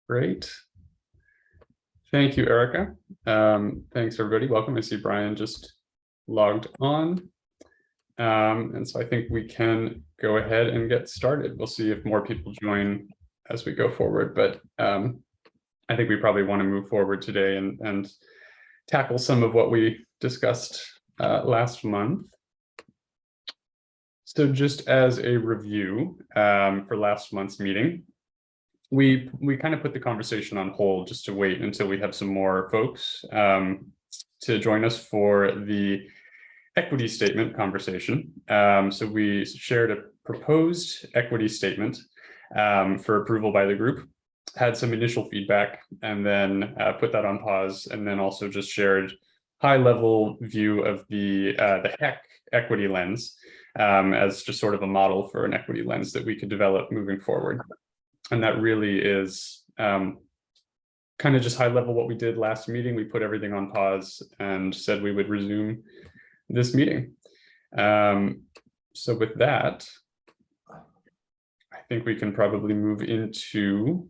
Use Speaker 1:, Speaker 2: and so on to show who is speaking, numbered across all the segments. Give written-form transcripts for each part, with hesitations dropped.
Speaker 1: Great. Thank you, Erica. Thanks, everybody. Welcome. I see Brian just logged on. And so I think we can go ahead and get started. We'll see if more people join as we go forward, but I think we probably want to move forward today and tackle some of what we discussed last month. So just as a review for last month's meeting, we kind of put the conversation on hold just to wait until we have some more folks to join us for the equity statement conversation. So we shared a proposed equity statement for approval by the group, had some initial feedback, and then put that on pause, and then also just shared high-level view of the HEC equity lens as just sort of a model for an equity lens that we could develop moving forward. And that really is kind of just high level what we did last meeting. We put everything on pause and said we would resume this meeting. So with that, I think we can probably move into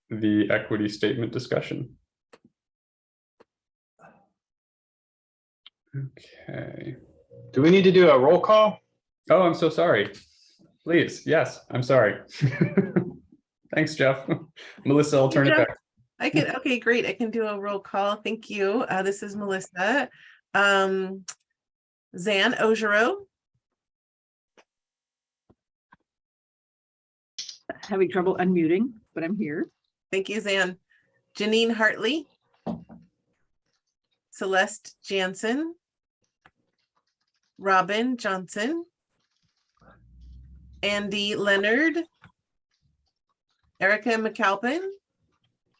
Speaker 1: the equity statement discussion. Okay.
Speaker 2: Do we need to do a roll call?
Speaker 1: Oh, I'm so sorry. Please, yes, I'm sorry. Thanks, Jeff. Melissa, I'll turn it back.
Speaker 3: I can, okay, great. I can do a roll call. Thank you. This is Melissa. Zan Ojero.
Speaker 4: Having trouble unmuting, but I'm here.
Speaker 3: Thank you, Zan. Janine Hartley. Celeste Jansen. Robin Johnson. Andy Leonard. Erica McAlpin.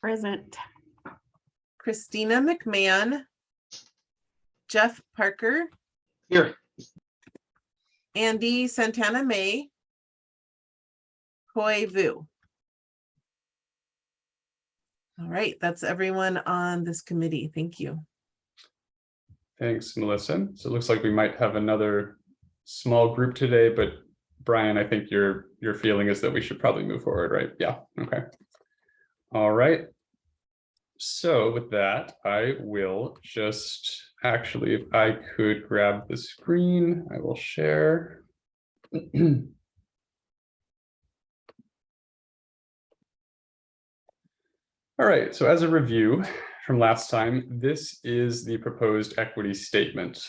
Speaker 5: Present.
Speaker 3: Christina McMahon. Jeff Parker.
Speaker 2: Here.
Speaker 3: Andy Santana May. Hoi Vu. All right, that's everyone on this committee. Thank you.
Speaker 1: Thanks, Melissa. So it looks like we might have another small group today, but Brian, I think your feeling is that we should probably move forward, right? Yeah, okay. All right. So with that, I will just actually, if I could grab the screen, I will share. All right, so as a review from last time, this is the proposed equity statement.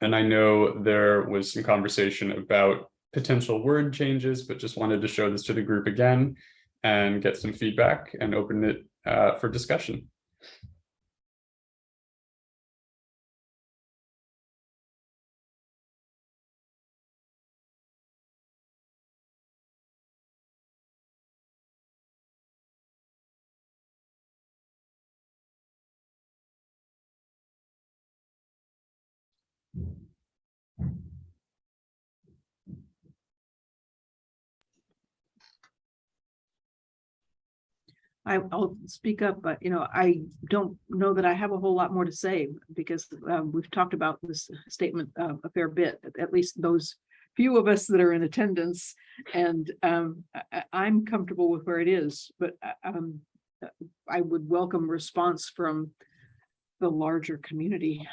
Speaker 1: And I know there was some conversation about potential word changes, but just wanted to show this to the group again and get some feedback and open it for discussion.
Speaker 4: I'll speak up, but I don't know that I have a whole lot more to say because we've talked about this statement a fair bit, at least those few of us that are in attendance, and I'm comfortable with where it is, but I would welcome response from the larger community.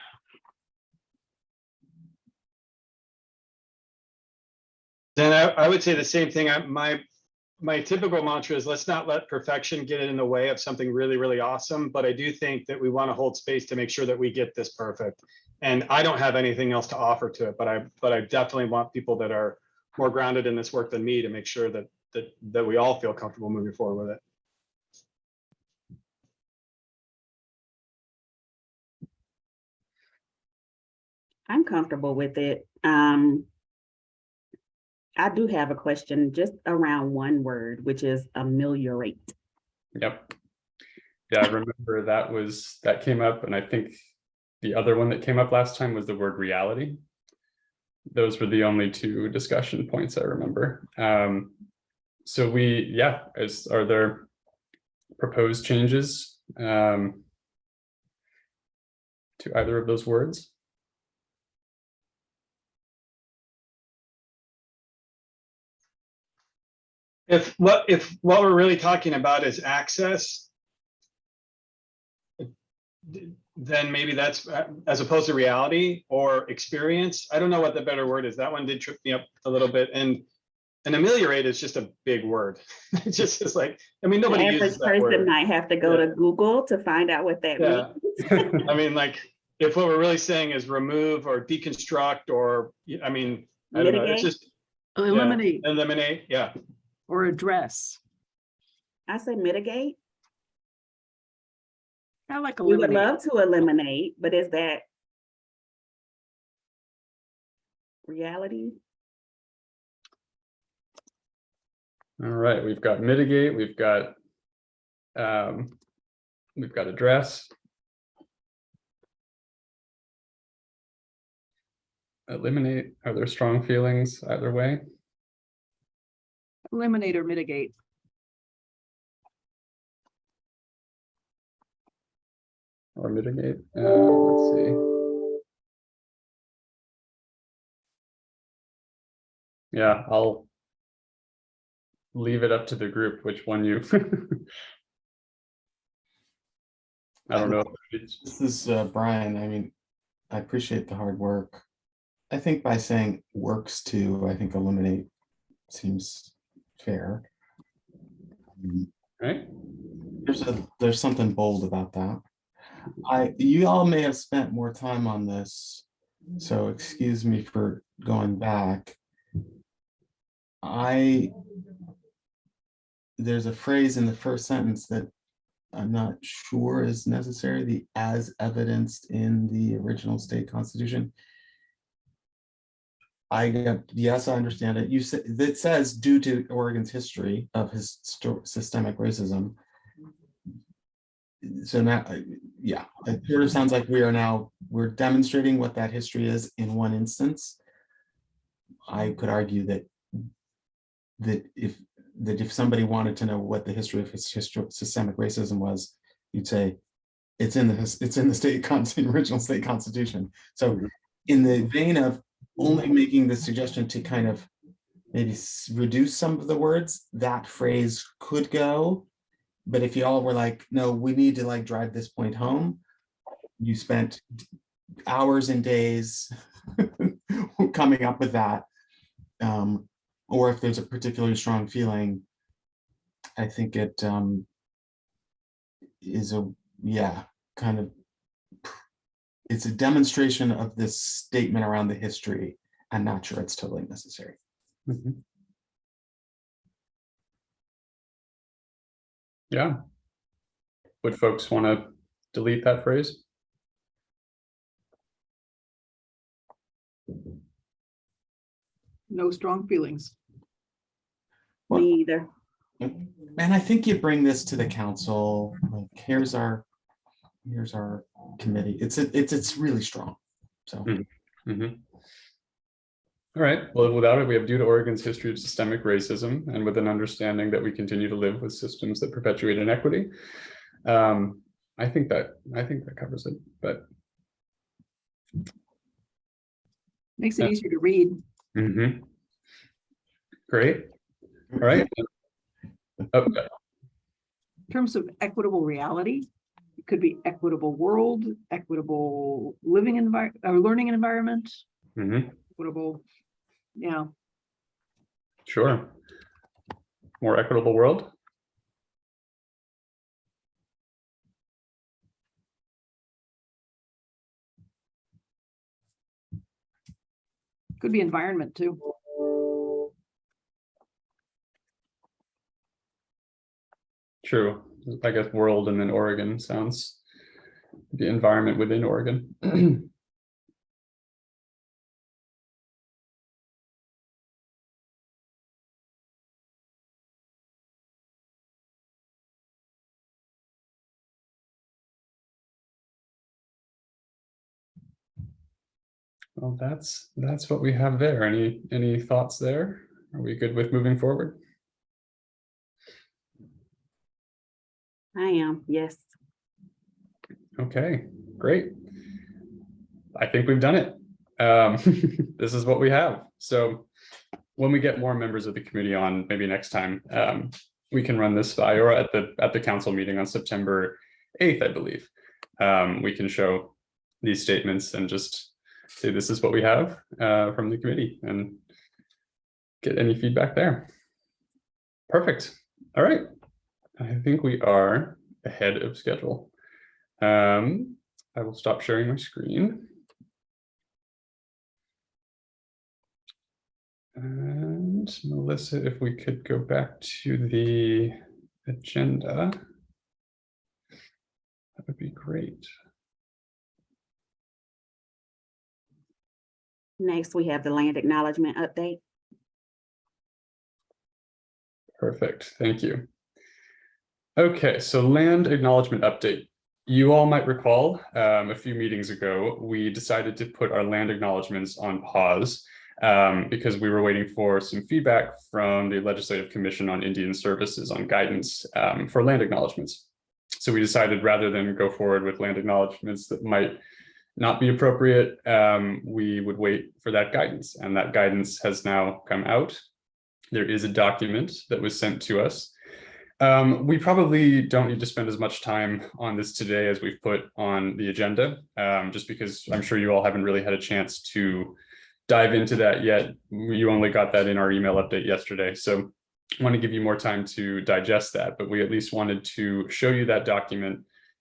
Speaker 2: Then I would say the same thing. My typical mantra is let's not let perfection get in the way of something really, really awesome. But I do think that we want to hold space to make sure that we get this perfect. And I don't have anything else to offer to it, but I definitely want people that are more grounded in this work than me to make sure that we all feel comfortable moving forward with it.
Speaker 5: I'm comfortable with it. I do have a question just around one word, which is ameliorate.
Speaker 1: Yep. Yeah, I remember that came up, and I think the other one that came up last time was the word reality. Those were the only two discussion points I remember. So are there proposed changes to either of those words?
Speaker 2: If what we're really talking about is access, then maybe that's as opposed to reality or experience. I don't know what the better word is. That one did trip me up a little bit. And ameliorate is just a big word. It just is like, I mean,
Speaker 5: The
Speaker 2: nobody
Speaker 5: average
Speaker 2: uses that
Speaker 5: person
Speaker 2: word.
Speaker 5: might have to go
Speaker 2: Yeah.
Speaker 5: to Google to find out what that
Speaker 2: Yeah.
Speaker 5: means.
Speaker 2: I mean, like, if what we're really saying is remove or deconstruct or, I mean, I don't know, it's
Speaker 5: Mitigate?
Speaker 2: just.
Speaker 4: Eliminate
Speaker 2: Yeah, eliminate, yeah.
Speaker 4: or address.
Speaker 5: I say mitigate.
Speaker 4: I like
Speaker 5: We would
Speaker 4: eliminate.
Speaker 5: love to eliminate, but is that reality?
Speaker 1: All right, we've got mitigate, we've got address. Eliminate, are there strong feelings either way?
Speaker 4: Eliminate or mitigate.
Speaker 1: Or mitigate? Let's see. Yeah, I'll leave it up to the group which one you. I don't know.
Speaker 6: This is Brian. I mean, I appreciate the hard work. I think by saying works to, I think eliminate seems fair.
Speaker 1: Right?
Speaker 6: There's something bold about that. You all may have spent more time on this, so excuse me for going back. There's a phrase in the first sentence that I'm not sure is necessary, the as evidenced in the original state constitution. Yes, I understand it. You said it says due to Oregon's history of his systemic racism. So now, yeah, it sort of sounds like we're demonstrating what that history is in one instance. I could argue that if somebody wanted to know what the history of his systemic racism was, you'd say it's in the original state constitution. So in the vein of only making the suggestion to kind of maybe reduce some of the words, that phrase could go. But if you all were like, no, we need to like drive this point home, you spent hours and days coming up with that. Or if there's a particularly strong feeling, I think it is it's a demonstration of this statement around the history. I'm not sure it's totally necessary.
Speaker 1: Mm-hmm. Yeah. Would folks want to delete that phrase?
Speaker 4: No strong feelings.
Speaker 6: Well,
Speaker 5: Me either.
Speaker 6: and I think you bring this to the council. Like, here's our committee. It's really strong. So.
Speaker 1: Mm-hmm. All right. Well, without it, we have due to Oregon's history of systemic racism and with an understanding that we continue to live with systems that perpetuate inequity. I think that covers it, but.
Speaker 4: Makes it easier to read.
Speaker 1: Mm-hmm. Great. All right. Okay.
Speaker 4: In terms of equitable reality, it could be equitable world, equitable living environment, or learning environment, equitable, yeah.
Speaker 1: Sure. More equitable world.
Speaker 4: Could be environment too.
Speaker 1: True. I guess world and then Oregon sounds the environment within Oregon. Well, that's what we have there. Any thoughts there? Are we good with moving forward?
Speaker 5: I am, yes.
Speaker 1: Okay, great. I think we've done it. This is what we have. So when we get more members of the committee on, maybe next time, we can run this by or at the council meeting on September 8th, I believe. we can show these statements and just say, this is what we have from the committee, and get any feedback there. Perfect. All right. I think we are ahead of schedule. I will stop sharing my screen. And Melissa, if we could go back to the agenda, that would be great.
Speaker 5: Next, we have the land acknowledgement update.
Speaker 1: Perfect, thank you. Okay, so land acknowledgement update. You all might recall a few meetings ago, we decided to put our land acknowledgements on pause because we were waiting for some feedback from the Legislative Commission on Indian Services on guidance for land acknowledgements. So we decided, rather than go forward with land acknowledgements that might not be appropriate, we would wait for that guidance, and that guidance has now come out. There is a document that was sent to us. We probably don't need to spend as much time on this today as we've put on the agenda, just because I'm sure you all haven't really had a chance to dive into that yet. You only got that in our email update yesterday, so I want to give you more time to digest that, but we at least wanted to show you that document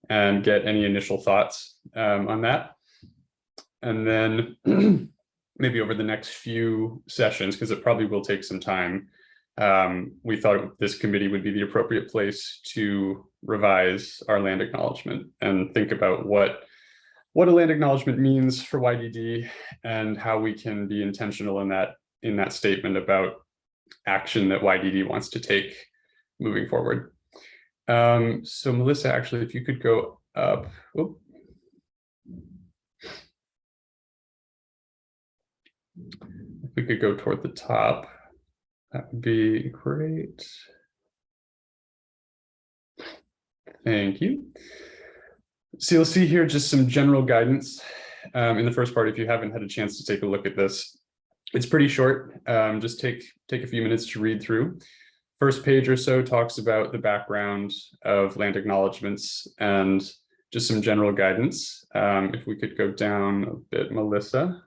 Speaker 1: and get any initial thoughts on that. And then maybe over the next few sessions, because it probably will take some time, we thought this committee would be the appropriate place to revise our land acknowledgement and think about what a land acknowledgement means for YDD and how we can be intentional in that statement about action that YDD wants to take moving forward. So Melissa, actually, if you could go up. Oop. If we could go toward the top, that would be great. Thank you. So you'll see here just some general guidance in the first part. If you haven't had a chance to take a look at this, it's pretty short. Just take a few minutes to read through. First page or so talks about the background of land acknowledgements and just some general guidance. If we could go down a bit, Melissa.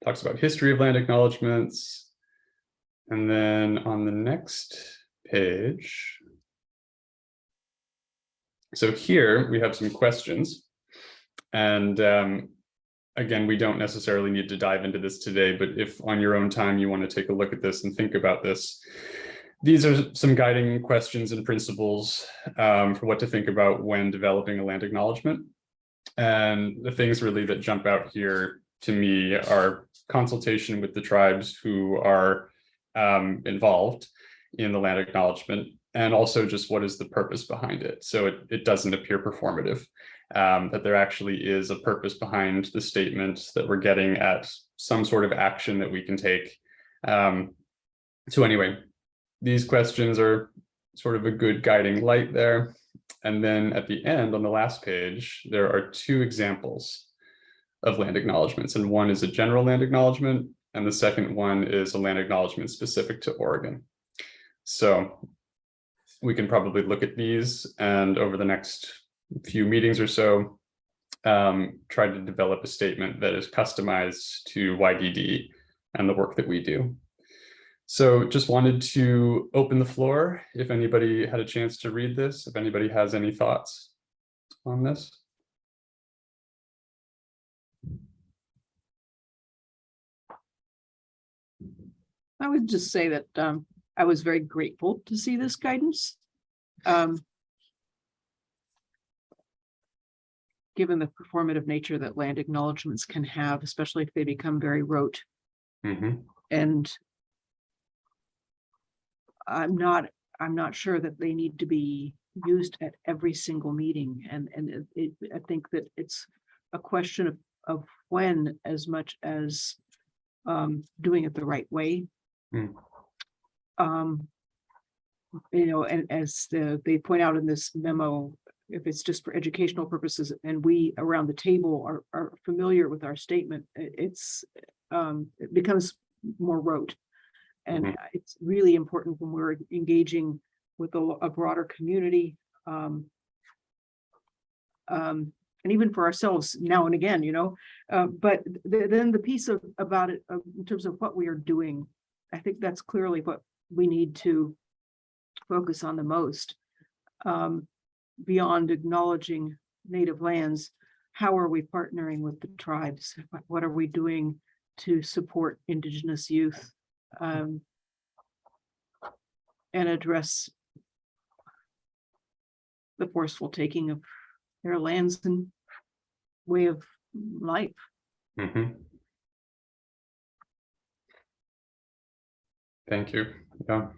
Speaker 1: Talks about history of land acknowledgements. And then on the next page, so here we have some questions. And again, we don't necessarily need to dive into this today, but if on your own time you want to take a look at this and think about this, these are some guiding questions and principles for what to think about when developing a land acknowledgement. And the things really that jump out here to me are consultation with the tribes who are involved in the land acknowledgement, and also just what is the purpose behind it. So it doesn't appear performative, that there actually is a purpose behind the statement, that we're getting at some sort of action that we can take. So anyway, these questions are sort of a good guiding light there. And then at the end, on the last page, there are two examples of land acknowledgements, and one is a general land acknowledgement, and the second one is a land acknowledgement specific to Oregon. So we can probably look at these, and over the next few meetings or so, try to develop a statement that is customized to YDD and the work that we do. So just wanted to open the floor if anybody had a chance to read this, if anybody has any thoughts on this.
Speaker 4: I would just say that I was very grateful to see this guidance. Given the performative nature that land acknowledgements can have, especially if they become very rote.
Speaker 1: Mm-hmm.
Speaker 4: And I'm not sure that they need to be used at every single meeting. And I think that it's a question of when, as much as doing it the right way.
Speaker 1: Mm.
Speaker 4: You know, and as they point out in this memo, if it's just for educational purposes and we around the table are familiar with our statement, it becomes more rote. And it's really important when we're engaging with a broader community And even for ourselves now and again, but then the piece about it in terms of what we are doing, I think that's clearly what we need to focus on the most. Beyond acknowledging native lands, how are we partnering with the tribes? What are we doing to support Indigenous youth and address the forceful taking of their lands and way of life?
Speaker 1: Mhm. Thank you. Yeah.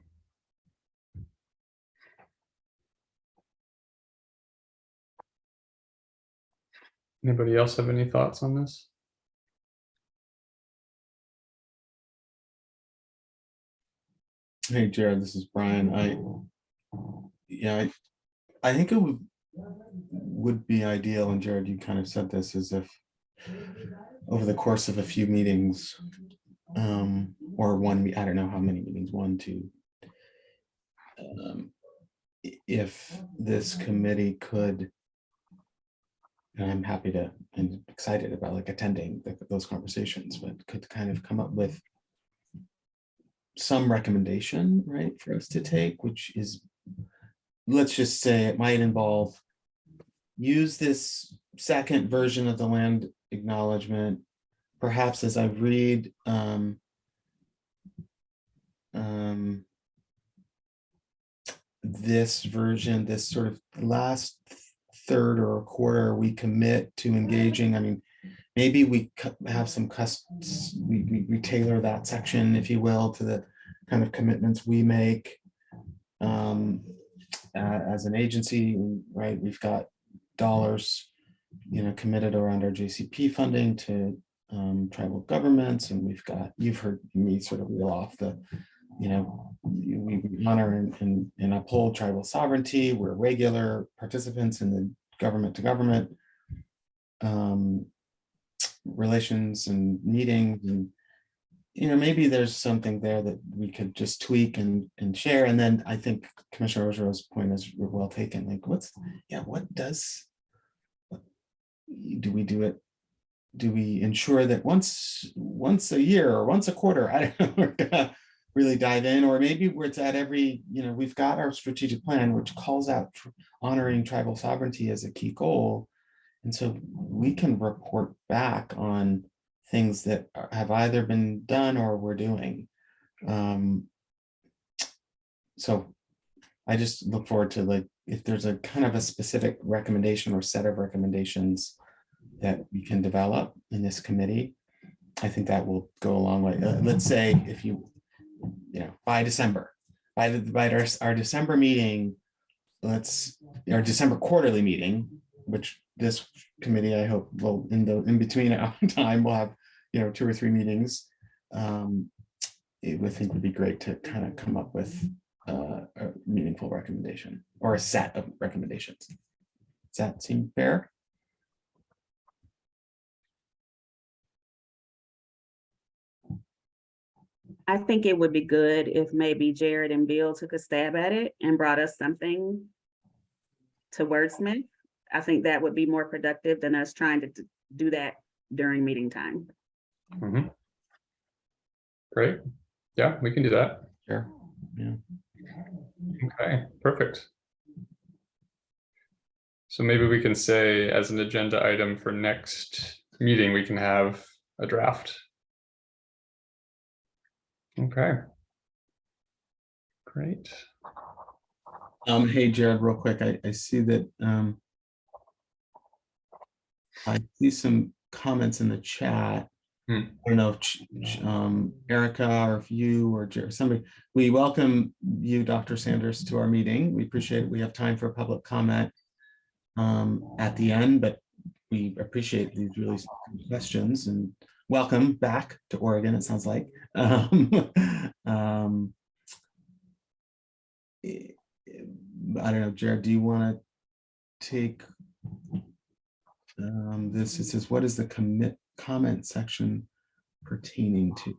Speaker 1: Anybody else have any thoughts on this?
Speaker 6: Hey, Jared, this is Brian. I think it would be ideal, and Jared, you kind of said this, is if over the course of a few meetings, or I don't know how many meetings, 1, 2, if this committee could, and I'm happy to and excited about like attending those conversations, but could kind of come up with some recommendation, right, for us to take, which is, let's just say it might involve use this second version of the land acknowledgement, perhaps as I read this version, this sort of last third or a quarter, we commit to engaging. I mean, maybe we have some we tailor that section, if you will, to the kind of commitments we make as an agency, right? We've got dollars, committed around our JCP funding to tribal governments, and you've heard me sort of reel off the, we honor and uphold tribal sovereignty. We're regular participants in the government to government relations and meetings, and maybe there's something there that we could just tweak and share. And then I think Commissioner Ogero's point is well taken. Like, do we do it? Do we ensure that once a year or once a quarter, I don't know, we're gonna really dive in, or maybe it's at every, we've got our strategic plan, which calls out honoring tribal sovereignty as a key goal. And so we can report back on things that have either been done or we're doing. So I just look forward to, like, if there's a kind of a specific recommendation or set of recommendations that we can develop in this committee, I think that will go a long way. Let's say if by December, by our December meeting, our December quarterly meeting, which this committee, I hope, will in between time we'll have 2 or 3 meetings. It would be great to kind of come up with a meaningful recommendation or a set of recommendations. Does that seem fair?
Speaker 5: I think it would be good if maybe Jared and Bill took a stab at it and brought us something to wordsmith. I think that would be more productive than us trying to do that during meeting time.
Speaker 1: Mm-hmm. Great. Yeah, we can do that.
Speaker 6: Sure. Yeah.
Speaker 1: Okay, perfect. So maybe we can say, as an agenda item for next meeting, we can have a draft. Okay. Great.
Speaker 6: Hey, Jared, real quick, I see that I see some comments in the chat. I don't know if Erica, or if you or Jared, somebody, we welcome you, Dr. Sanders, to our meeting. We appreciate it. We have time for public comment at the end, but we appreciate these really questions, and welcome back to Oregon, it sounds like. I don't know, Jared, do you want to take this? It says, what is the comment section pertaining to?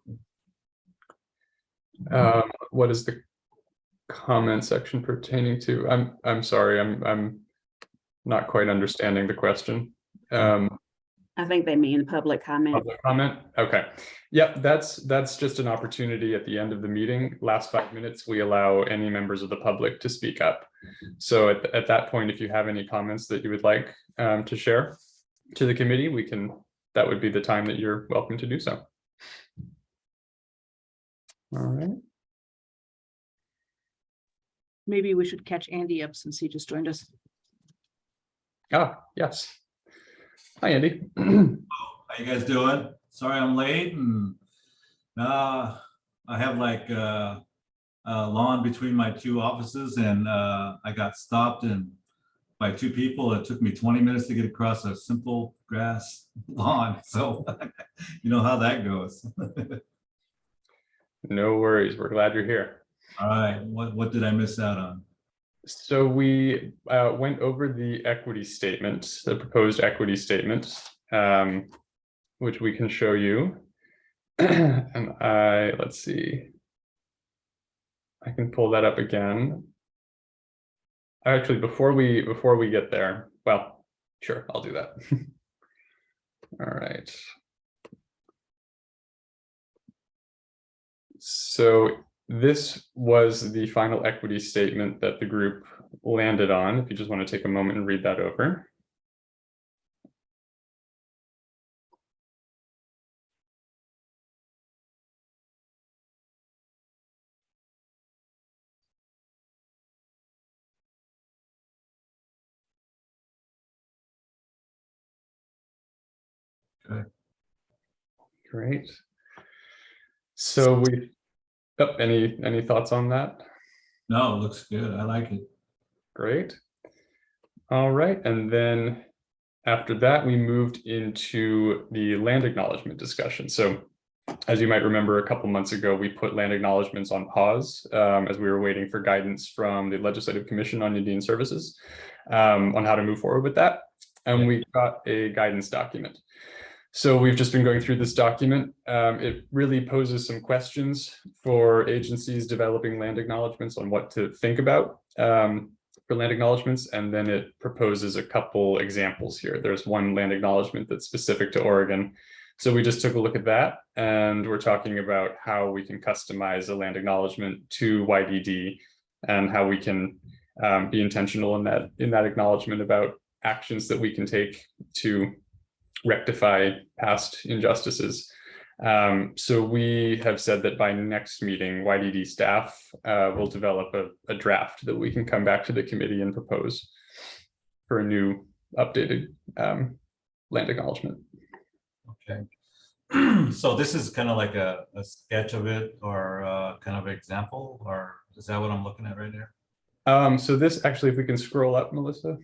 Speaker 1: What is the comment section pertaining to? I'm sorry, I'm Not quite understanding the question.
Speaker 5: I think they mean public comment.
Speaker 1: Public comment? Okay. Yep, that's just an opportunity at the end of the meeting. Last 5 minutes, we allow any members of the public to speak up. So at that point, if you have any comments that you would like to share to the committee, that would be the time that you're welcome to do so. All right.
Speaker 4: Maybe we should catch Andy up since he just joined us.
Speaker 1: Ah, yes. Hi, Andy.
Speaker 7: How you guys doing? Sorry I'm late, and I have like a lawn between my two offices, and I got stopped by two people. It took me 20 minutes to get across a simple grass lawn. So you know how that goes.
Speaker 1: No worries. We're glad you're here.
Speaker 7: All right, what did I miss out on?
Speaker 1: So we went over the equity statement, the proposed equity statement, which we can show you. And let's see. I can pull that up again. Actually, before we get there, well, sure, I'll do that. All right. So this was the final equity statement that the group landed on. If you just want to take a moment and read that over.
Speaker 7: Okay.
Speaker 1: Great. So any thoughts on that?
Speaker 7: No, it looks good. I like it.
Speaker 1: Great. All right, and then after that, we moved into the land acknowledgement discussion. So as you might remember, a couple months ago, we put land acknowledgements on pause as we were waiting for guidance from the Legislative Commission on Indian Services on how to move forward with that. And we got a guidance document. So we've just been going through this document. It really poses some questions for agencies developing land acknowledgements on what to think about for land acknowledgements. And then it proposes a couple examples here. There's one land acknowledgement that's specific to Oregon. So we just took a look at that, and we're talking about how we can customize a land acknowledgement to YDD and how we can be intentional in that acknowledgement about actions that we can take to rectify past injustices. So we have said that by next meeting, YDD staff will develop a draft that we can come back to the committee and propose for a new updated land acknowledgement.
Speaker 7: Okay. So this is kind of like a sketch of it, or kind of example, or is that what I'm looking at right here?
Speaker 1: So this actually, if we can scroll up, Melissa.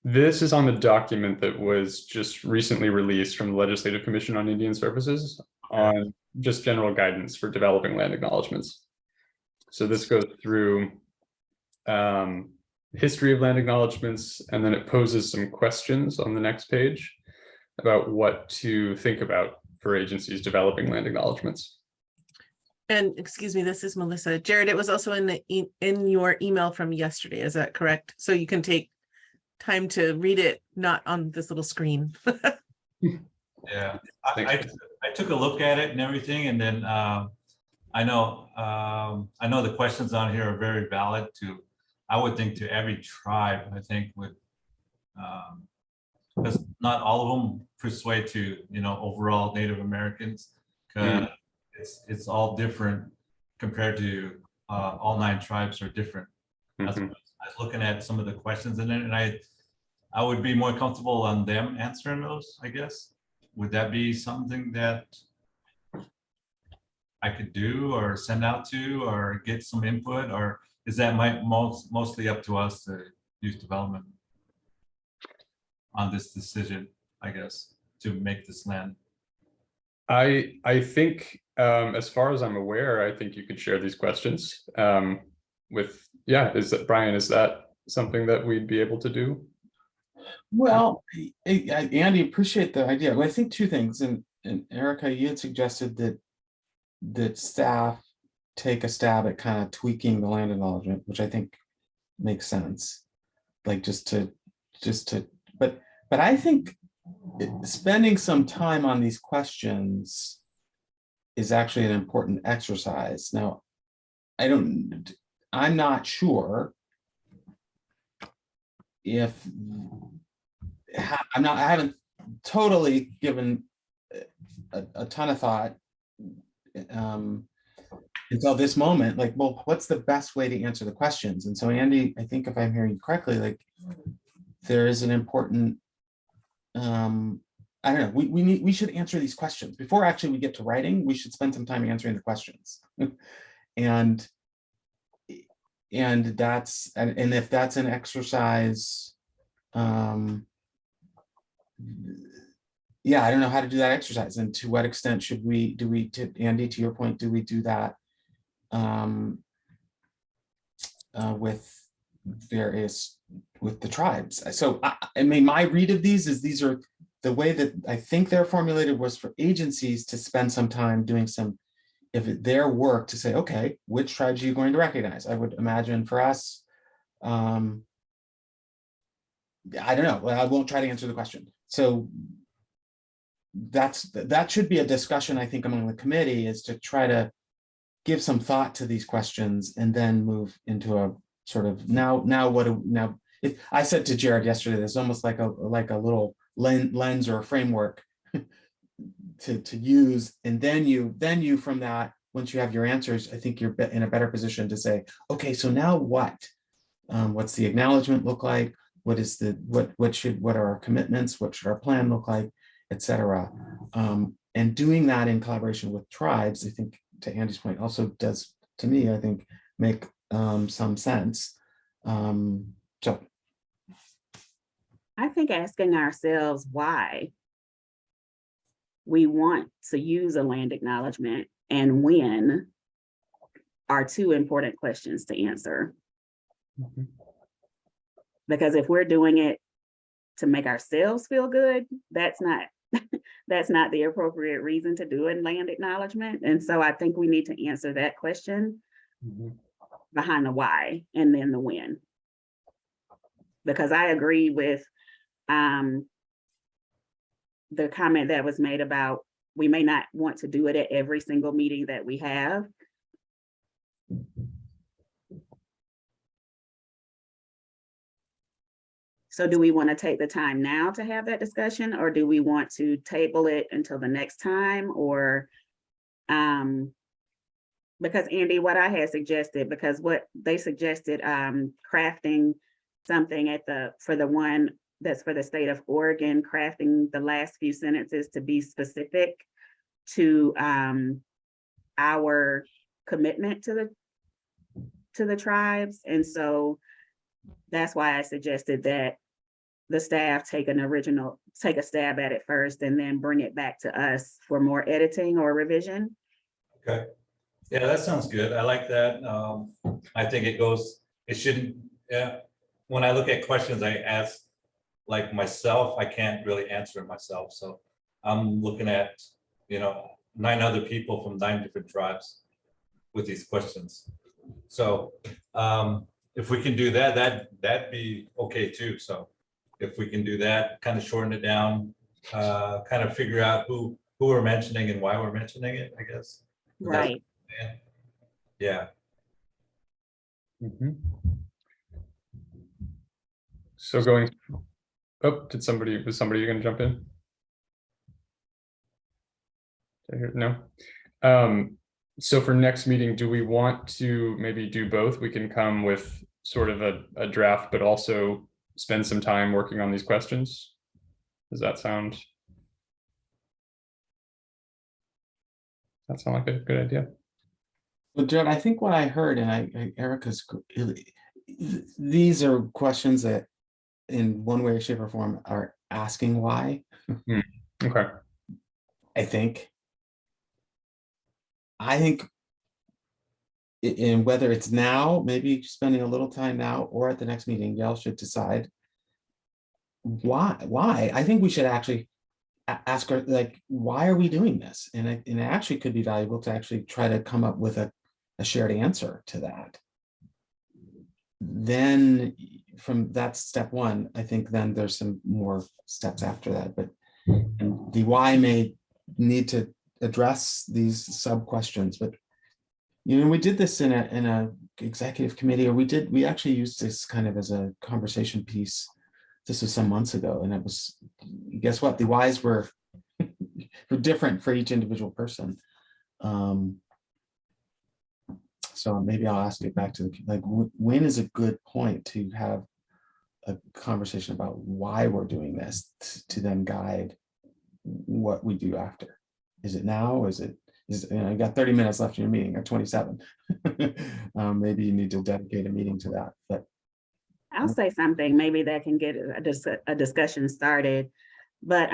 Speaker 1: This is on the document that was just recently released from the Legislative Commission on Indian Services on just general guidance for developing land acknowledgements. So this goes through history of land acknowledgements, and then it poses some questions on the next page about what to think about for agencies developing land acknowledgements.
Speaker 3: And excuse me, this is Melissa. Jared, it was also in your email from yesterday. Is that correct? So you can take time to read it, not on this little screen.
Speaker 7: Yeah, I took a look at it and everything, and then I know the questions on here are very valid I would think to every tribe. I think would because not all of them persuade to overall Native Americans, because it's all different compared to all 9 tribes are different. That's what I was looking at some of the questions in it, and I would be more comfortable on them answering those, I guess. Would that be something that I could do or send out to or get some input, or is that mostly up to us, the youth development, on this decision, I guess, to make this land?
Speaker 1: I think, as far as I'm aware, I think you could share these questions Brian, is that something that we'd be able to do?
Speaker 6: Well, Andy, appreciate the idea. Well, I think 2 things, and Erica, you had suggested that staff take a stab at kind of tweaking the land acknowledgement, which I think makes sense. like just to, but I think spending some time on these questions is actually an important exercise. Now, I'm not sure if I haven't totally given a ton of thought until this moment, like, well, what's the best way to answer the questions? And so Andy, I think if I'm hearing you correctly, like there is an important, I don't know, we should answer these questions before actually we get to writing. We should spend some time answering the questions. and that's, and if that's an exercise, yeah, I don't know how to do that exercise, and to what extent should we, Andy, to your point, do we do that with the tribes? So I mean, my read of these are the way that I think they're formulated was for agencies to spend some time doing some, their work to say, okay, which tribes are you going to recognize? I would imagine for us, I don't know, I won't try to answer the question. So that should be a discussion, I think, among the committee, is to try to give some thought to these questions and then move into a sort of now I said to Jared yesterday, there's almost like a little lens or a framework to use, and then you from that, once you have your answers, I think you're in a better position to say, okay, so now what's the acknowledgement look like? What are our commitments? What should our plan look like, etc. And doing that in collaboration with tribes, I think, to Andy's point, also does, to me, I think, make some sense. So
Speaker 5: I think asking ourselves why we want to use a land acknowledgement and when are two important questions to answer.
Speaker 1: Mhm.
Speaker 5: Because if we're doing it to make ourselves feel good, that's not that's not the appropriate reason to do a land acknowledgement. And so I think we need to answer that question
Speaker 1: Mhm.
Speaker 5: behind the why and then the when. Because I agree with the comment that was made about we may not want to do it at every single meeting that we have. So do we want to take the time now to have that discussion, or do we want to table it until the next time? Or because Andy, what I had suggested, because what they suggested, crafting something for the one that's for the state of Oregon, crafting the last few sentences to be specific to our commitment to the tribes. And so that's why I suggested that the staff take a stab at it first and then bring it back to us for more editing or revision.
Speaker 7: Okay. Yeah, that sounds good. I like that. I think it shouldn't, yeah. When I look at questions, I ask like myself, I can't really answer it myself. So I'm looking at, 9 other people from 9 different tribes with these questions. So if we can do that'd be okay too. So if we can do that, kind of shorten it down, kind of figure out who we're mentioning and why we're mentioning it, I guess.
Speaker 5: Right.
Speaker 7: Yeah.
Speaker 1: Mhm. So was somebody going to jump in? Did I hear? No. So for next meeting, do we want to maybe do both? We can come with sort of a draft, but also spend some time working on these questions. Does that sound like a good idea?
Speaker 6: But Jared, I think what I heard, and Erica's, these are questions that in one way, shape, or form are asking why.
Speaker 1: Okay.
Speaker 6: I think in whether it's now, maybe spending a little time now or at the next meeting, y'all should decide why. I think we should actually ask her, like, why are we doing this? And it actually could be valuable to actually try to come up with a shared answer to that. Then from that's step one. I think then there's some more steps after that, but and the why may need to address these sub questions, but we did this in a executive committee, or we actually used this kind of as a conversation piece. This was some months ago, and it was, guess what? The whys were different for each individual person. So maybe I'll ask it back to when is a good point to have a conversation about why we're doing this to then guide what we do after. Is it now? Is you got 30 minutes left in your meeting, or 27? Maybe you need to dedicate a meeting to that. But
Speaker 5: I'll say something, maybe that can get a discussion started. But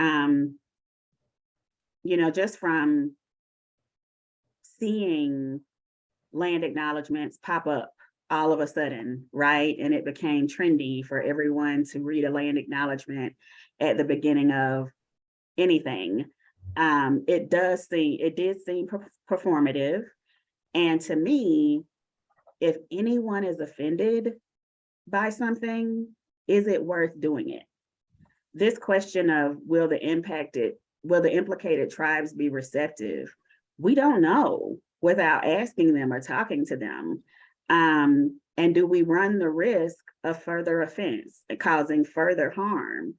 Speaker 5: just from seeing land acknowledgements pop up all of a sudden, right? And it became trendy for everyone to read a land acknowledgement at the beginning of anything. It did seem performative. And to me, if anyone is offended by something, is it worth doing it? This question of will the implicated tribes be receptive? We don't know without asking them or talking to them. And do we run the risk of further offense, causing further harm?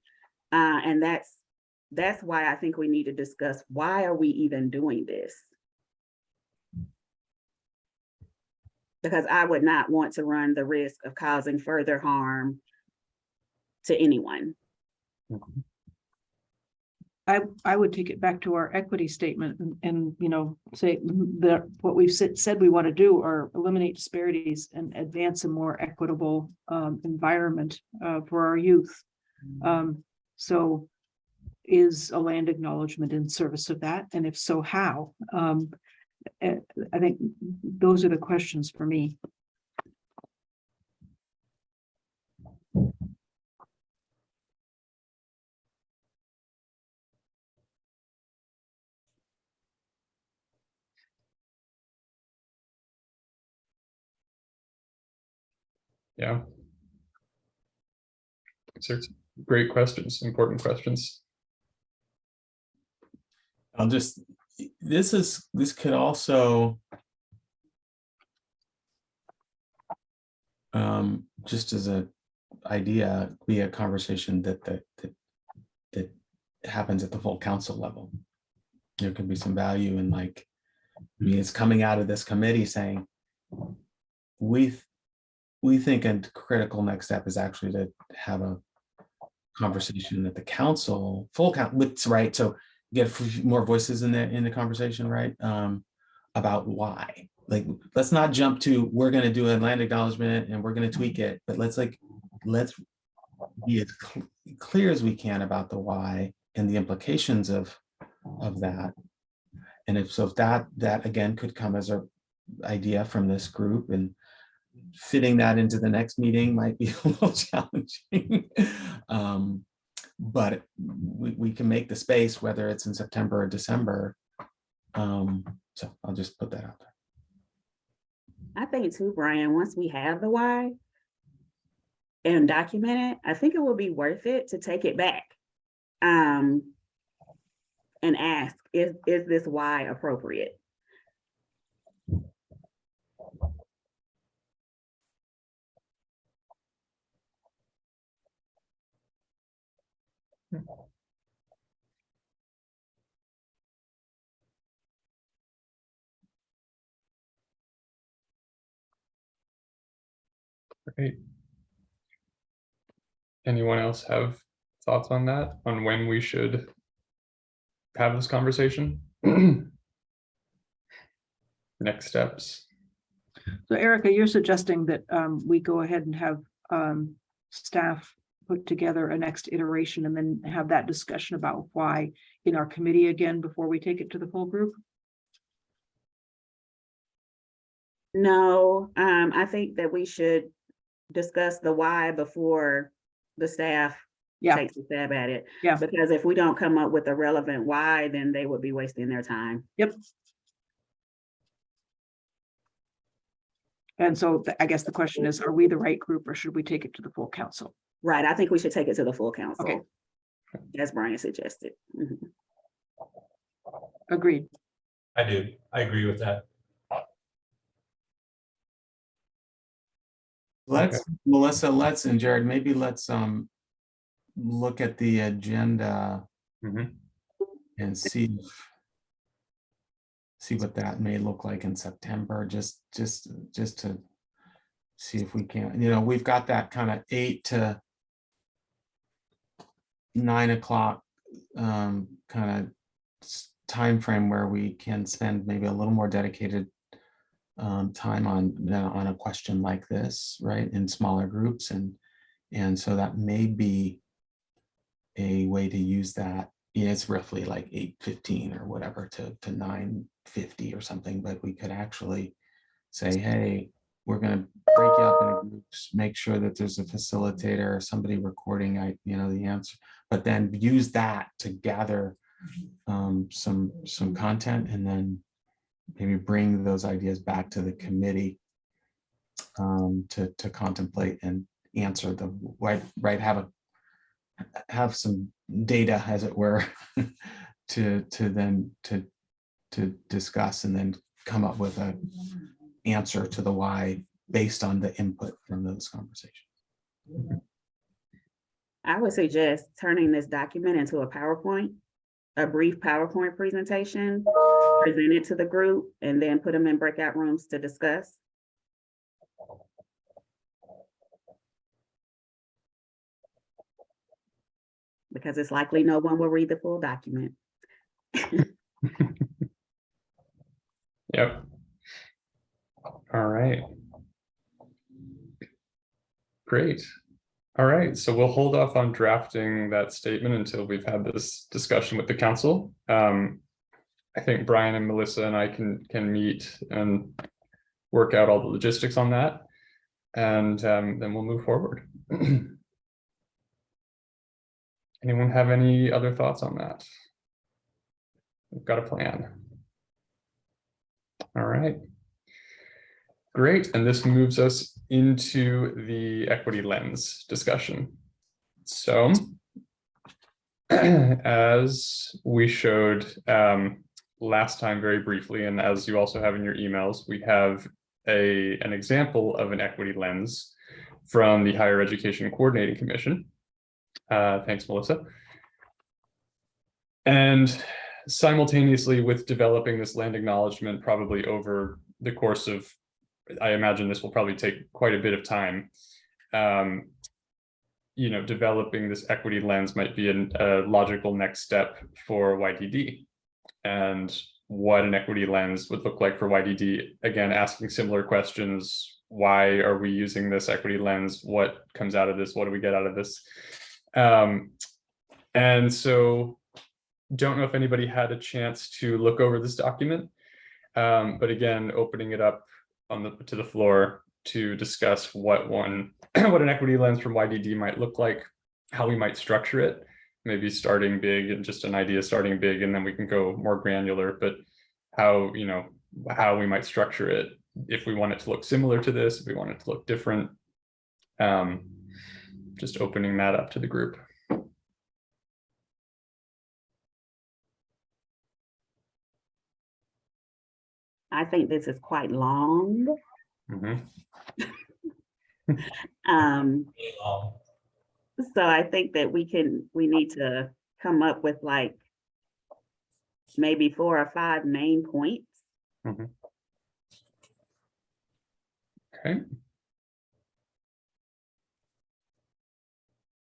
Speaker 5: And that's why I think we need to discuss, why are we even doing this? Because I would not want to run the risk of causing further harm to anyone.
Speaker 4: I would take it back to our equity statement and say that what we've said we want to do are eliminate disparities and advance a more equitable environment for our youth. So is a land acknowledgement in service of that? And if so, how? I think those are the questions for me.
Speaker 1: Yeah. So great questions, important questions.
Speaker 6: This could also just as a idea be a conversation that happens at the full council level. There could be some value in it's coming out of this committee saying we think a critical next step is actually to have a conversation at the council, full council, right? So get more voices in the conversation, right? About why. Let's not jump to we're going to do a land acknowledgement and we're going to tweak it, but let's be as clear as we can about the why and the implications of that. And if that again could come as an idea from this group, and fitting that into the next meeting might be a little challenging. But we can make the space, whether it's in September or December. So I'll just put that out there.
Speaker 5: I think too, Brian, once we have the why and document it, I think it will be worth it to take it back and ask, is this why appropriate?
Speaker 1: Great. Anyone else have thoughts on that, on when we should have this conversation? Next steps.
Speaker 4: So Erica, you're suggesting that we go ahead and have staff put together a next iteration and then have that discussion about why in our committee again before we take it to the full group?
Speaker 5: No, I think that we should discuss the why before the staff takes a stab at it.
Speaker 4: Yeah.
Speaker 5: Because if we don't come up with a relevant why, then they would be wasting their time.
Speaker 4: Yep. And so I guess the question is, are we the right group or should we take it to the full council?
Speaker 5: Right, I think we should take it to the full council.
Speaker 4: Okay.
Speaker 5: As Brian suggested. Mhm.
Speaker 4: Agreed.
Speaker 7: I do. I agree with that.
Speaker 6: Melissa, and Jared, maybe let's look at the agenda
Speaker 1: Mhm.
Speaker 6: and see what that may look like in September, just to see if we can, we've got that kind of 8 to 9 o'clock kind of time frame where we can spend maybe a little more dedicated time on a question like this, right, in smaller groups, and so that may be a way to use that. It's roughly like 8:15 or whatever to 9:50 or something, but we could actually say, hey, we're going to break you up into groups, make sure that there's a facilitator or somebody recording, the answer, but then use that to gather some content, and then maybe bring those ideas back to the committee to contemplate and answer the right, have some data, as it were, to discuss, and then come up with a answer to the why based on the input from those conversations.
Speaker 5: I would suggest turning this document into a brief PowerPoint presentation, present it to the group, and then put them in breakout rooms to discuss. Because it's likely no one will read the full document.
Speaker 1: Yep. All right. Great. All right, so we'll hold off on drafting that statement until we've had this discussion with the council. I think Brian and Melissa and I can meet and work out all the logistics on that, and then we'll move forward. Anyone have any other thoughts on that? We've got a plan. All right. Great, and this moves us into the equity lens discussion. So, as we showed last time very briefly, and as you also have in your emails, we have an example of an equity lens from the Higher Education Coordinating Commission. Thanks, Melissa. And simultaneously with developing this land acknowledgement, probably over the course of, I imagine this will probably take quite a bit of time. Developing this equity lens might be a logical next step for YDD, and what an equity lens would look like for YDD. Again, asking similar questions. Why are we using this equity lens? What comes out of this? What do we get out of this? And so don't know if anybody had a chance to look over this document, but again, opening it up to the floor to discuss what an equity lens from YDD might look like, how we might structure it, maybe starting big and just an idea starting big, and then we can go more granular, but how we might structure it, if we want it to look similar to this, if we want it to look different, just opening that up to the group.
Speaker 5: I think this is quite long.
Speaker 1: Mm-hmm.
Speaker 5: So I think that we need to come up with like maybe 4 or 5 main points.
Speaker 1: Mm-hmm. Okay.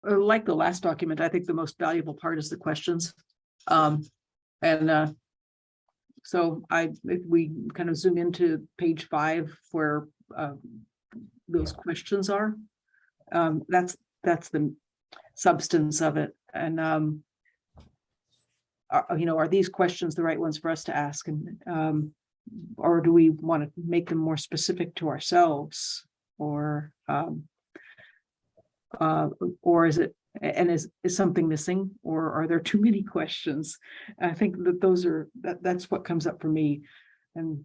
Speaker 4: Like the last document, I think the most valuable part is the questions. So if we kind of zoom into page 5 where those questions are, that's the substance of it. And are these questions the right ones for us to ask, and or do we want to make them more specific to ourselves, or is it, and is something missing, or are there too many questions? I think that that's what comes up for me. And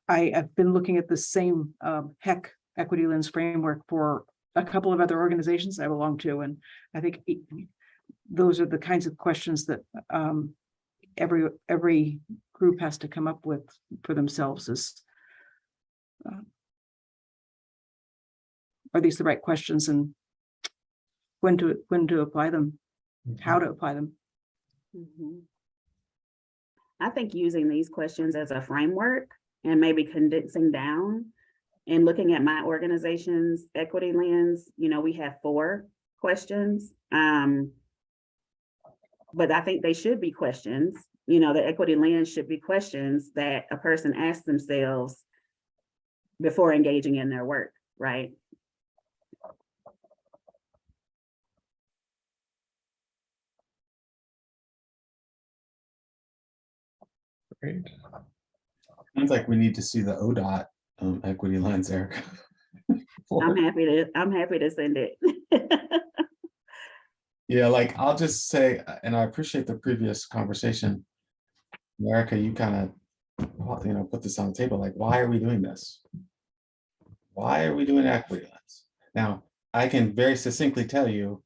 Speaker 4: I have been looking at the same HEC equity lens framework for a couple of other organizations I belong to, and I think those are the kinds of questions that every group has to come up with for themselves. Is are these the right questions, and when to apply them, how to apply them?
Speaker 5: Mhm. I think using these questions as a framework and maybe condensing down and looking at my organization's equity lens, you know, we have 4 questions. But I think they should be questions, you know, the equity lens should be questions that a person asks themselves before engaging in their work, right?
Speaker 1: Great.
Speaker 6: Sounds like we need to see the ODOT equity lens, Eric.
Speaker 5: I'm happy to send it.
Speaker 6: Yeah, like I'll just say, and I appreciate the previous conversation. Erica, you kind of, put this on the table, like, why are we doing this? Why are we doing equity lens? Now, I can very succinctly tell you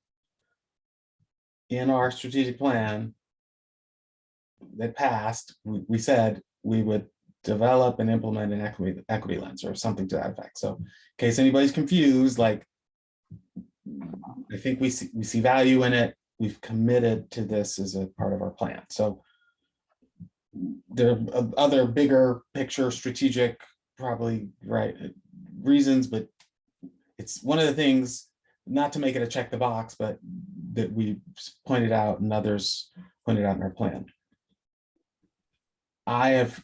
Speaker 6: in our strategic plan that passed, we said we would develop and implement an equity lens or something to that effect. So in case anybody's confused, like, I think we see value in it. We've committed to this as a part of our plan. So there are other bigger picture strategic, probably right reasons, but it's one of the things, not to make it a check the box, but that we pointed out and others pointed out in our plan. I have,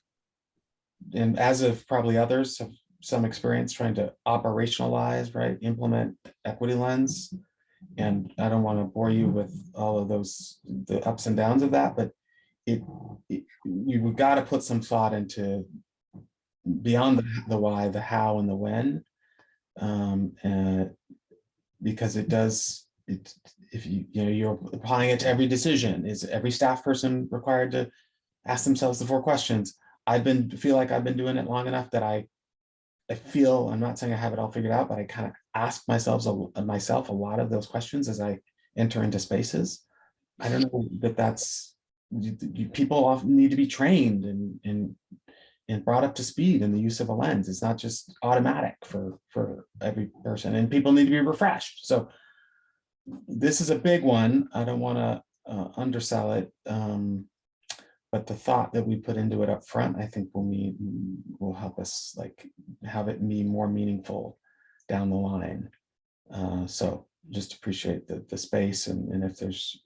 Speaker 6: and as of probably others, have some experience trying to operationalize, right, implement equity lens. And I don't want to bore you with all of those, the ups and downs of that, but you've got to put some thought into beyond the why, the how, and the when, because it does. If you're applying it to every decision, is every staff person required to ask themselves the 4 questions? Feel like I've been doing it long enough that I feel, I'm not saying I have it all figured out, but I kind of ask myself a lot of those questions as I enter into spaces. I don't know that that's, people often need to be trained and brought up to speed in the use of a lens. It's not just automatic for every person, and people need to be refreshed. So this is a big one. I don't want to undersell it. But the thought that we put into it up front, I think will help us like have it be more meaningful down the line. So just appreciate the space, and if there's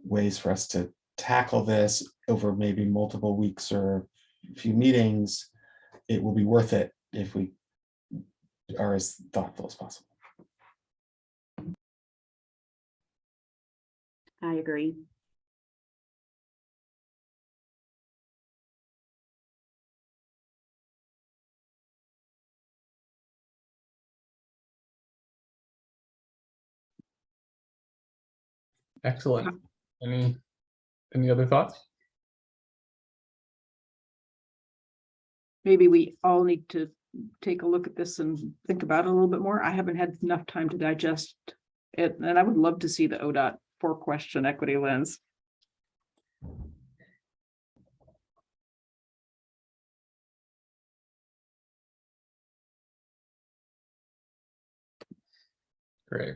Speaker 6: ways for us to tackle this over maybe multiple weeks or a few meetings, it will be worth it if we are as thoughtful as possible.
Speaker 5: I agree.
Speaker 1: Excellent. Any other thoughts?
Speaker 4: Maybe we all need to take a look at this and think about it a little bit more. I haven't had enough time to digest it, and I would love to see the ODOT 4-question equity lens.
Speaker 1: Great.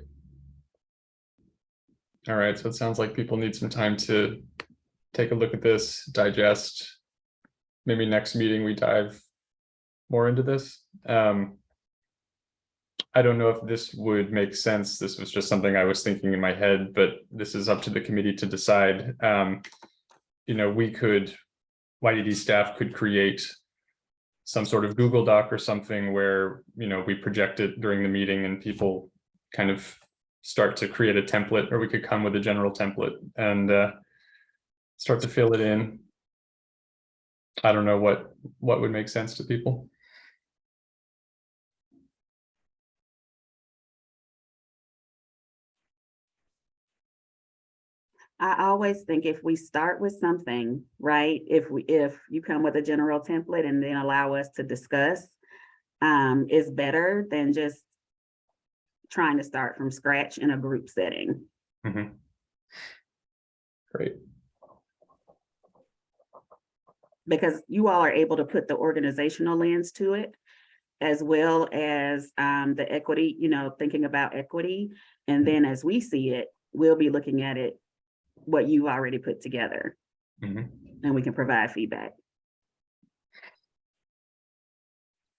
Speaker 1: All right, so it sounds like people need some time to take a look at this, digest. Maybe next meeting we dive more into this. I don't know if this would make sense. This was just something I was thinking in my head, but this is up to the committee to decide. We could, YDD staff could create some sort of Google Doc or something where, we project it during the meeting and people kind of start to create a template, or we could come with a general template and start to fill it in. I don't know what would make sense to people.
Speaker 5: I always think if we start with something, right? If you come with a general template and then allow us to discuss, is better than just trying to start from scratch in a group setting.
Speaker 1: Mhm. Great.
Speaker 5: Because you all are able to put the organizational lens to it, as well as the equity, thinking about equity. And then as we see it, we'll be looking at it, what you already put together,
Speaker 1: Mhm.
Speaker 5: and we can provide feedback.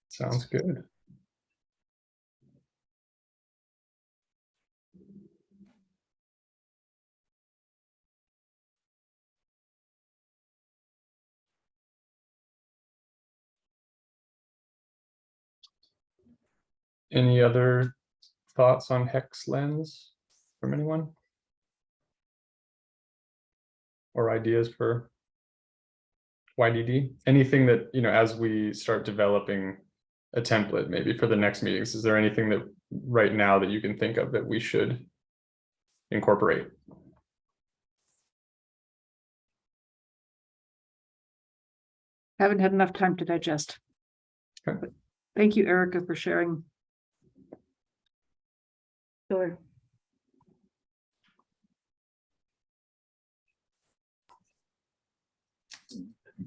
Speaker 1: Sounds good. Any other thoughts on hex lens from anyone? Or ideas for YDD? Anything that, as we start developing a template, maybe for the next meetings, is there anything that right now that you can think of that we should incorporate?
Speaker 4: Haven't had enough time to digest.
Speaker 1: Okay.
Speaker 4: But thank you, Erica, for sharing.
Speaker 5: Sure.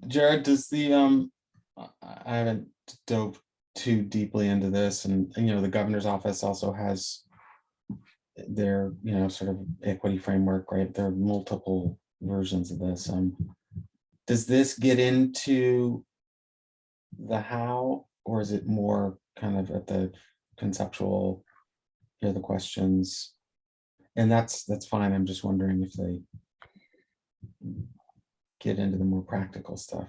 Speaker 6: Jared, does the I haven't dove too deeply into this, and the governor's office also has their sort of equity framework, right? There are multiple versions of this. Does this get into the how, or is it more kind of at the conceptual, here are the questions? And that's fine. I'm just wondering if they get into the more practical stuff.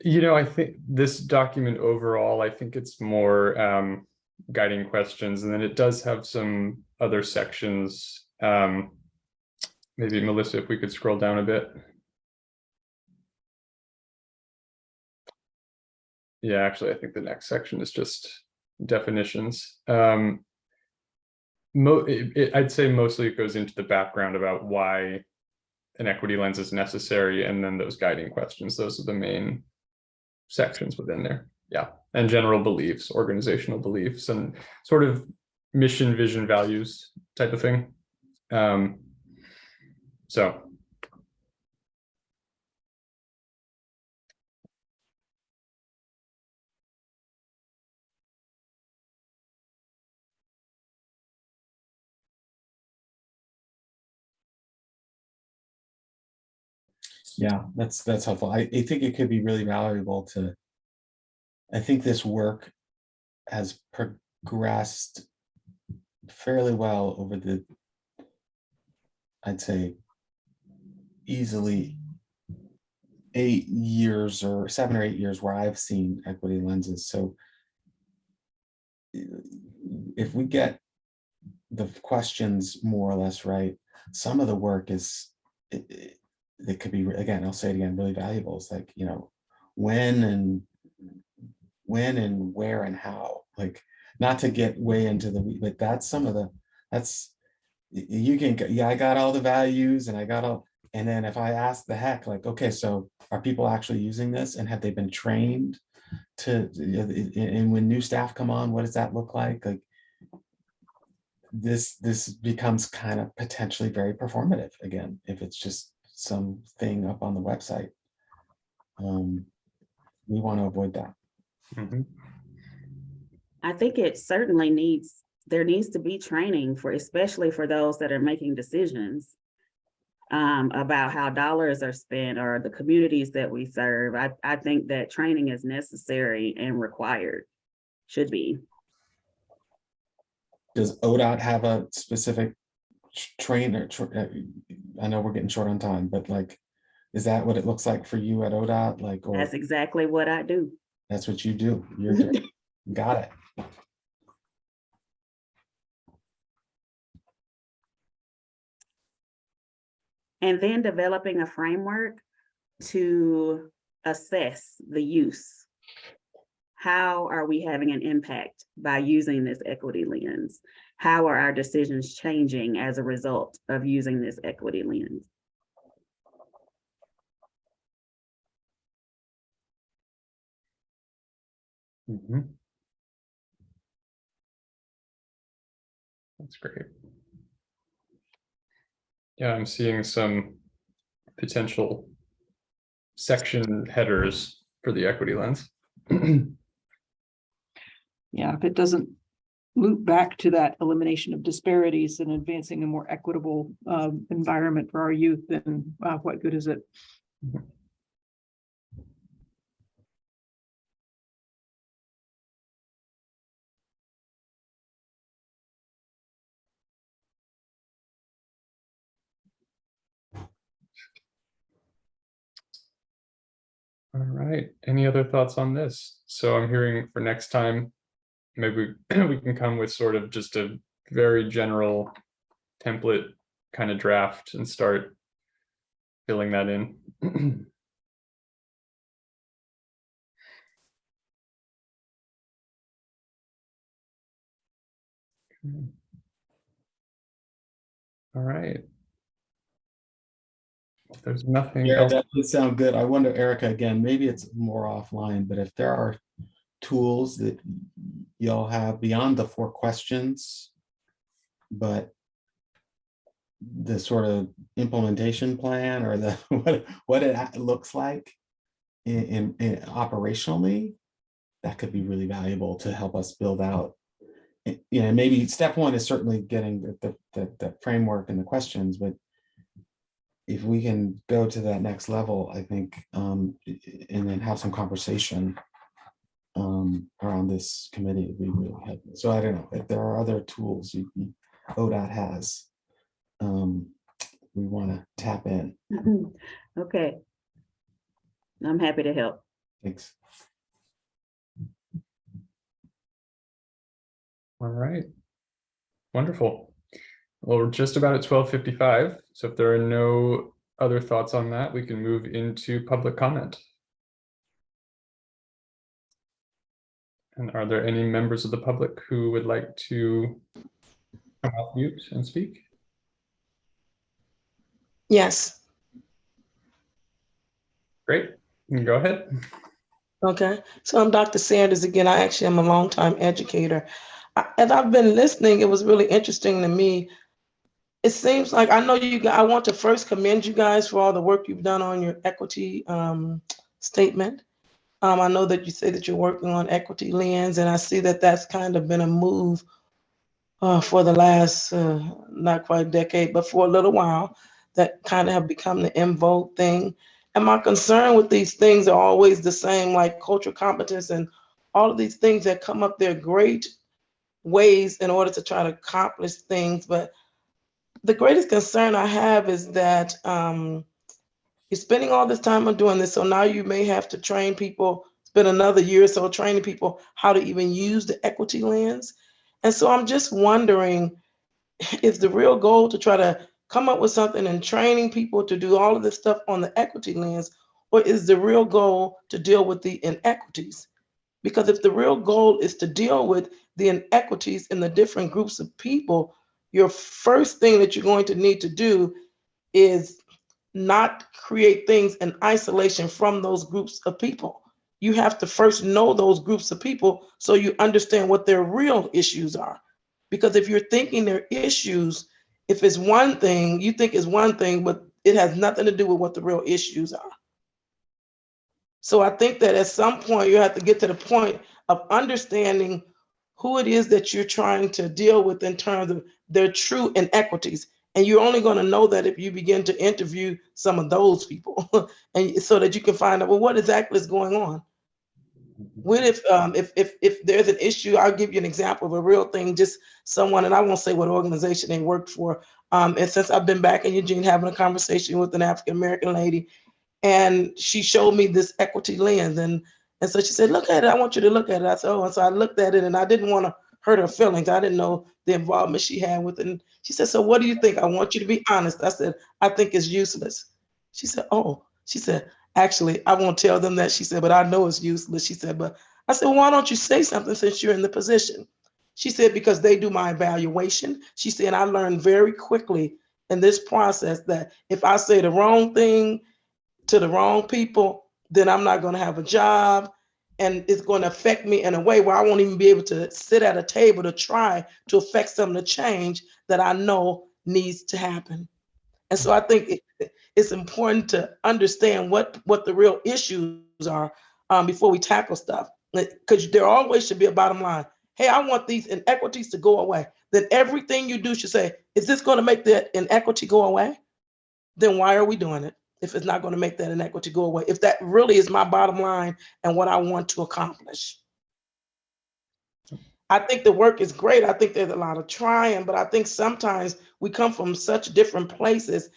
Speaker 1: I think this document overall, I think it's more guiding questions, and then it does have some other sections. Maybe Melissa, if we could scroll down a bit. Yeah, actually, I think the next section is just definitions. I'd say mostly it goes into the background about why an equity lens is necessary, and then those guiding questions. Those are the main sections within there. Yeah, and general beliefs, organizational beliefs, and sort of mission, vision, values type of thing. So.
Speaker 6: Yeah, that's helpful. I think it could be really valuable to, I think this work has progressed fairly well over the, I'd say, easily 8 years or 7 or 8 years where I've seen equity lenses. So if we get the questions more or less right, some of the work is, it could be, again, I'll say it again, really valuable. It's like, when and where and how, like, not to get way into the, but that's some of the, you can, yeah, I got all the values and I got all, and then if I ask the heck, like, okay, so are people actually using this, and have they been trained to, and when new staff come on, what does that look like? Like, this becomes kind of potentially very performative again, if it's just something up on the website. We want to avoid that.
Speaker 1: Mm-hmm.
Speaker 5: I think it certainly there needs to be training for, especially for those that are making decisions about how dollars are spent or the communities that we serve. I think that training is necessary and required, should be.
Speaker 6: Does ODOT have a specific trainer? I know we're getting short on time, but like, is that what it looks like for you at ODOT? Like, or
Speaker 5: That's exactly what I do.
Speaker 6: that's what you do. You're doing, got it.
Speaker 5: And then developing a framework to assess the use. How are we having an impact by using this equity lens? how are our decisions changing as a result of using this equity lens?
Speaker 1: Mhm. That's great. Yeah, I'm seeing some potential section headers for the equity lens.
Speaker 4: Yeah, if it doesn't loop back to that elimination of disparities and advancing a more equitable environment for our youth, then what good is it?
Speaker 1: All right, any other thoughts on this? So I'm hearing for next time, maybe we can come with sort of just a very general template kind of draft and start filling that in. All right. If there's nothing
Speaker 6: Yeah,
Speaker 1: else.
Speaker 6: that would sound good. I wonder, Erica, again, maybe it's more offline, but if there are tools that y'all have beyond the 4 questions, but the sort of implementation plan or the what it looks like in operationally, that could be really valuable to help us build out. You know, maybe step 1 is certainly getting the framework and the questions, but if we can go to that next level, I think, and then have some conversation around this committee, it'd be really helpful. So I don't know if there are other tools ODOT has. We want to tap in.
Speaker 5: Okay. I'm happy to help.
Speaker 6: Thanks.
Speaker 1: All right. Wonderful. Well, we're just about at 12:55. So if there are no other thoughts on that, we can move into public comment. And are there any members of the public who would like to come off mute and speak?
Speaker 8: Yes.
Speaker 1: Great. You can go ahead.
Speaker 8: Okay. So I'm Dr. Sanders again. I actually am a longtime educator. As I've been listening, it was really interesting to me. It seems like I know you guys, I want to first commend you guys for all the work you've done on your equity statement. I know that you say that you're working on equity lens, and I see that that's kind of been a move for the last, not quite a decade, but for a little while, that kind of have become the in vogue thing. And my concern with these things are always the same, like cultural competence and all of these things that come up. They're great ways in order to try to accomplish things. But the greatest concern I have is that you're spending all this time on doing this. So now you may have to train people, spend another year or so training people how to even use the equity lens. And so I'm just wondering, is the real goal to try to come up with something and training people to do all of this stuff on the equity lens, or is the real goal to deal with the inequities? Because if the real goal is to deal with the inequities in the different groups of people, your first thing that you're going to need to do is not create things in isolation from those groups of people. You have to first know those groups of people so you understand what their real issues are. Because if you're thinking their issues, if it's one thing, you think it's one thing, but it has nothing to do with what the real issues are. So I think that at some point you have to get to the point of understanding who it is that you're trying to deal with in terms of their true inequities. And you're only going to know that if you begin to interview some of those people, and so that you can find out, well, what exactly is going on. What if there's an issue? I'll give you an example of a real thing. Just someone, and I won't say what organization they worked for. And since I've been back in Eugene having a conversation with an African American lady, and she showed me this equity lens, and so she said, "Look at it. I want you to look at it." I said, "Oh," and so I looked at it, and I didn't want to hurt her feelings. I didn't know the involvement she had with it. And she said, "So what do you think?" "I want you to be honest." I said, "I think it's useless." She said, "Oh," she said, "Actually, I won't tell them that." She said, "But I know it's useless." She said, "But," I said, "Well, why don't you say something since you're in the position?" She said, because they do my evaluation. She said, I learned very quickly in this process that if I say the wrong thing to the wrong people, then I'm not going to have a job. And it's going to affect me in a way where I won't even be able to sit at a table to try to affect some of the change that I know needs to happen. And so I think it's important to understand what the real issues are before we tackle stuff. Because there always should be a bottom line. Hey, I want these inequities to go away. Then everything you do should say, is this going to make that inequity go away? Then why are we doing it if it's not going to make that inequity go away? If that really is my bottom line and what I want to accomplish. I think the work is great. I think there's a lot of trying, but I think sometimes we come from such different places,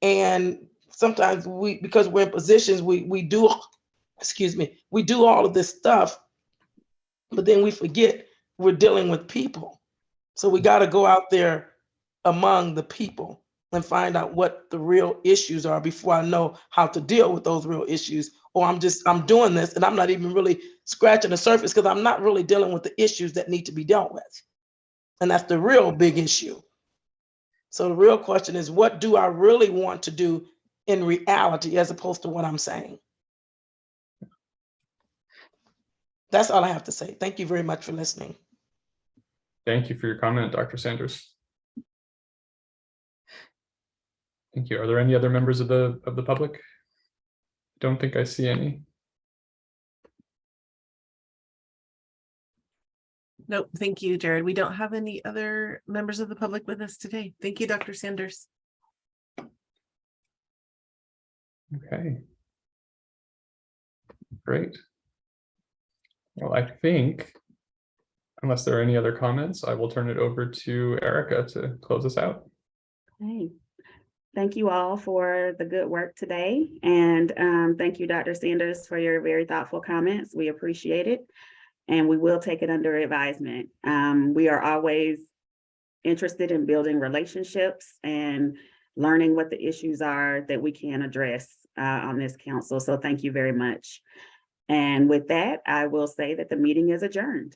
Speaker 8: and sometimes because we're in positions, we do, we do all of this stuff, but then we forget we're dealing with people. So we got to go out there among the people and find out what the real issues are before I know how to deal with those real issues. Or I'm doing this and I'm not even really scratching the surface because I'm not really dealing with the issues that need to be dealt with. And that's the real big issue. So the real question is, what do I really want to do in reality as opposed to what I'm saying? That's all I have to say. Thank you very much for listening.
Speaker 1: Thank you for your comment, Dr. Sanders. Thank you. Are there any other members of the public? Don't think I see any.
Speaker 3: Nope. Thank you, Jared. We don't have any other members of the public with us today. Thank you, Dr. Sanders.
Speaker 1: Okay. Great. Well, I think, unless there are any other comments, I will turn it over to Erica to close us out.
Speaker 5: Hey, thank you all for the good work today. And thank you, Dr. Sanders, for your very thoughtful comments. We appreciate it. And we will take it under advisement. We are always interested in building relationships and learning what the issues are that we can address on this council. So thank you very much. And with that, I will say that the meeting is adjourned.